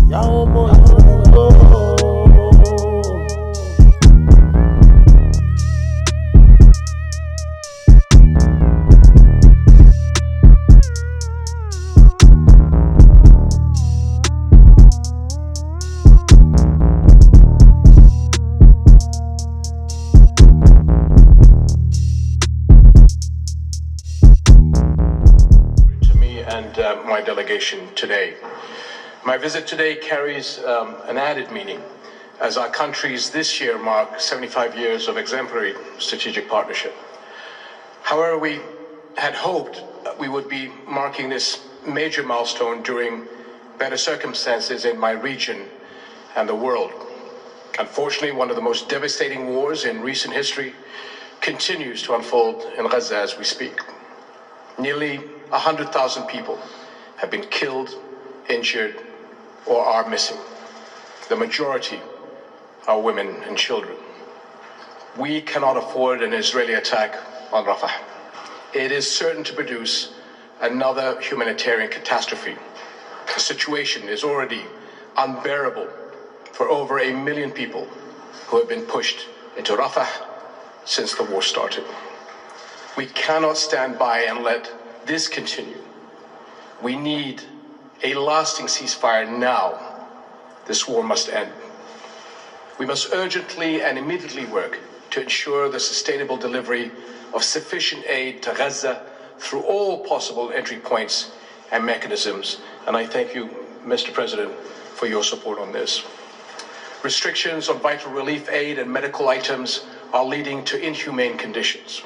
My delegation today. My visit today carries an added meaning as our countries this year mark 75 years of exemplary strategic partnership. However, we had hoped we would be marking this major milestone during better circumstances in my region and the world. Unfortunately, one of the most devastating wars in recent history continues to unfold in Gaza as we speak. Nearly 100,000 people have been killed, injured, or are missing. The majority are women and children. We cannot afford an Israeli attack on Rafah. It is certain to produce another humanitarian catastrophe. The situation is already unbearable for over 1 million people who have been pushed into Rafah since the war started. We cannot stand by and let this continue. We need a lasting ceasefire now. This war must end. We must urgently and immediately work to ensure the sustainable delivery of sufficient aid to Gaza through all possible entry points and mechanisms. And I thank you, Mr. President, for your support on this. Restrictions on vital relief aid and medical items are leading to inhumane conditions.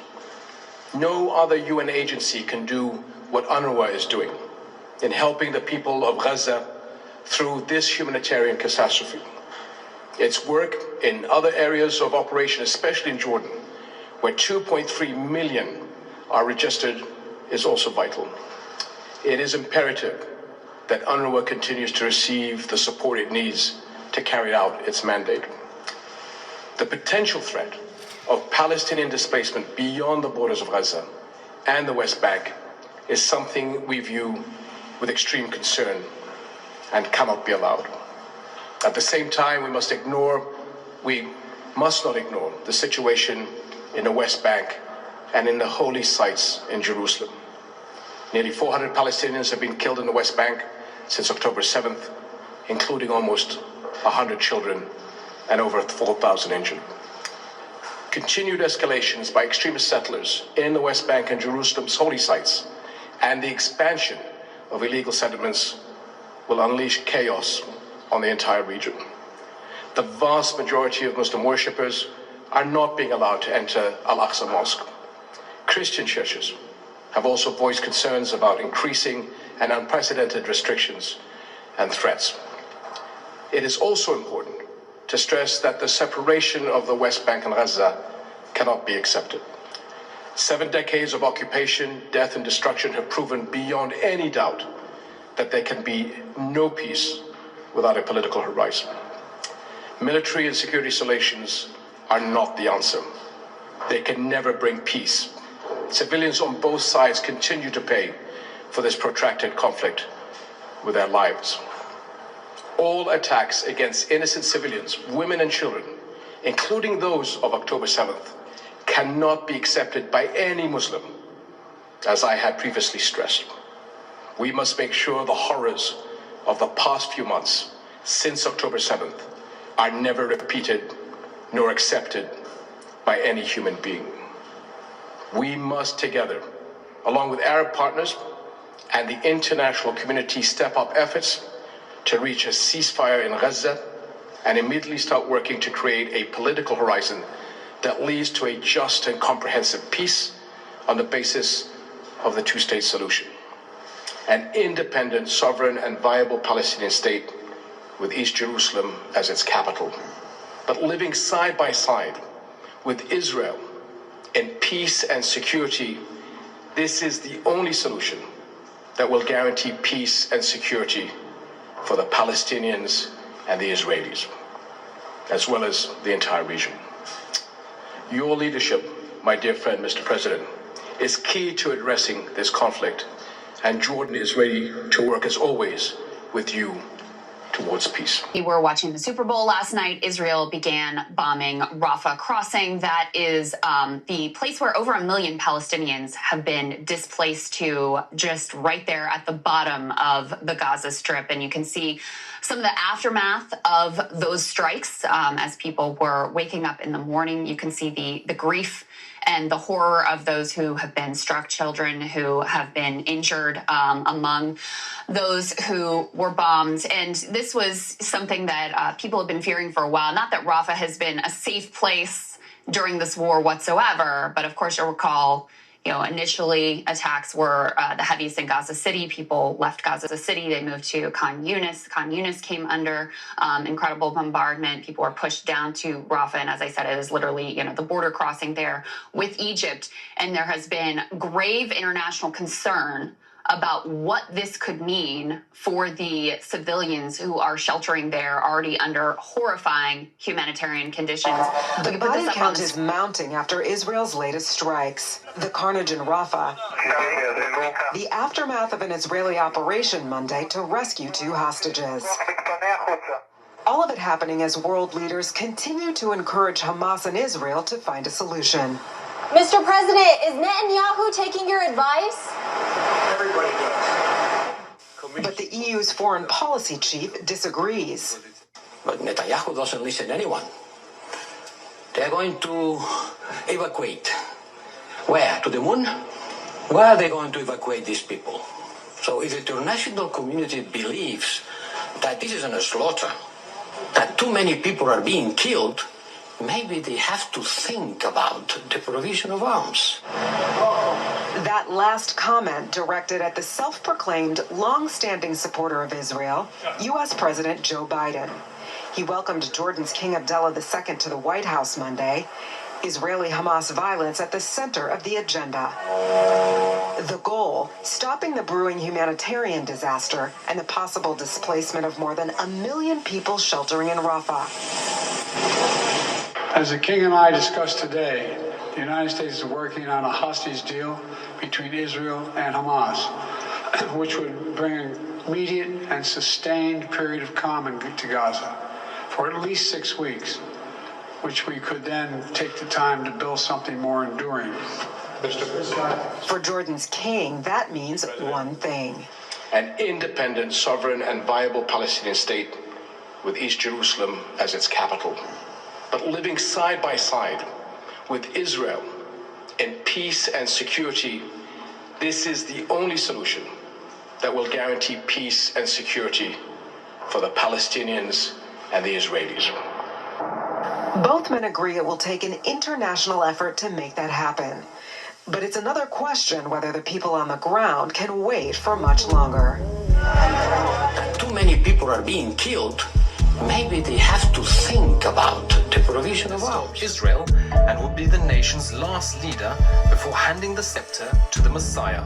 No other UN agency can do what UNRWA is doing in helping the people of Gaza through this humanitarian catastrophe. Its work in other areas of operation, especially in Jordan, where 2.3 million are registered, is also vital. It is imperative that UNRWA continues to receive the support it needs to carry out its mandate. The potential threat of Palestinian displacement beyond the borders of Gaza and the West Bank is something we view with extreme concern and cannot be allowed. At the same time, we must not ignore the situation in the West Bank and in the holy sites in Jerusalem. Nearly 400 Palestinians have been killed in the West Bank since October 7th, including almost 100 children and over 4,000 injured. Continued escalations by extremist settlers in the West Bank and Jerusalem's holy sites and the expansion of illegal settlements will unleash chaos on the entire region. The vast majority of Muslim worshippers are not being allowed to enter Al-Aqsa Mosque. Christian churches have also voiced concerns about increasing and unprecedented restrictions and threats. It is also important to stress that the separation of the West Bank and Gaza cannot be accepted. 7 decades of occupation, death, and destruction have proven beyond any doubt that there can be no peace without a political horizon. Military and security solutions are not the answer. They can never bring peace. Civilians on both sides continue to pay for this protracted conflict with their lives. All attacks against innocent civilians, women and children, including those of October 7th, cannot be accepted by any Muslim, as I had previously stressed. We must make sure the horrors of the past few months since October 7th are never repeated nor accepted by any human being. We must together, along with Arab partners and the international community, step up efforts to reach a ceasefire in Gaza and immediately start working to create a political horizon that leads to a just and comprehensive peace on the basis of the two-state solution. An independent, sovereign, and viable Palestinian state with East Jerusalem as its capital, but living side by side with Israel in peace and security. This is the only solution that will guarantee peace and security for the Palestinians and the Israelis, as well as the entire region. Your leadership, my dear friend, Mr. President, is key to addressing this conflict, and Jordan is ready to work as always with you towards peace. We were watching the Super Bowl last night. Israel began bombing Rafah crossing. That is the place where over 1 million Palestinians have been displaced to, just right there at the bottom of the Gaza Strip. And you can see some of the aftermath of those strikes as people were waking up in the morning. You can see the grief and the horror of those who have been struck, children who have been injured among those who were bombed. And this was something that people have been fearing for a while. Not that Rafah has been a safe place during this war whatsoever, but of course you'll recall, initially attacks were the heaviest in Gaza City. People left Gaza City. They moved to Khan Yunis. Khan Yunis came under incredible bombardment. People were pushed down to Rafah. And as I said, it is literally, the border crossing there with Egypt. And there has been grave international concern about what this could mean for the civilians who are sheltering there already under horrifying humanitarian conditions. The body count is mounting after Israel's latest strikes. The carnage in Rafah, the aftermath of an Israeli operation Monday to rescue 2 hostages. All of it happening as world leaders continue to encourage Hamas and Israel to find a solution. Mr. President, is Netanyahu taking your advice? Everybody does. But the EU's foreign policy chief disagrees. But Netanyahu doesn't listen to anyone. They're going to evacuate. Where? To the moon? Where are they going to evacuate these people? So if the international community believes that this is a slaughter, that too many people are being killed, maybe they have to think about the provision of arms. That last comment directed at the self-proclaimed long-standing supporter of Israel, U.S. President Joe Biden. He welcomed Jordan's King Abdullah II to the White House Monday. Israeli-Hamas violence at the center of the agenda. The goal, stopping the brewing humanitarian disaster and the possible displacement of more than 1 million people sheltering in Rafah. As the King and I discussed today, the United States is working on a hostage deal between Israel and Hamas, which would bring an immediate and sustained period of calm to Gaza for at least 6 weeks, which we could then take the time to build something more enduring. For Jordan's king, that means one thing. An independent, sovereign, and viable Palestinian state with East Jerusalem as its capital, but living side by side with Israel in peace and security. This is the only solution that will guarantee peace and security for the Palestinians and the Israelis. Both men agree it will take an international effort to make that happen. But it's another question whether the people on the ground can wait for much longer. Too many people are being killed. Maybe they have to think about the provision of arms. Israel, and would be the nation's last leader before handing the scepter to the Messiah.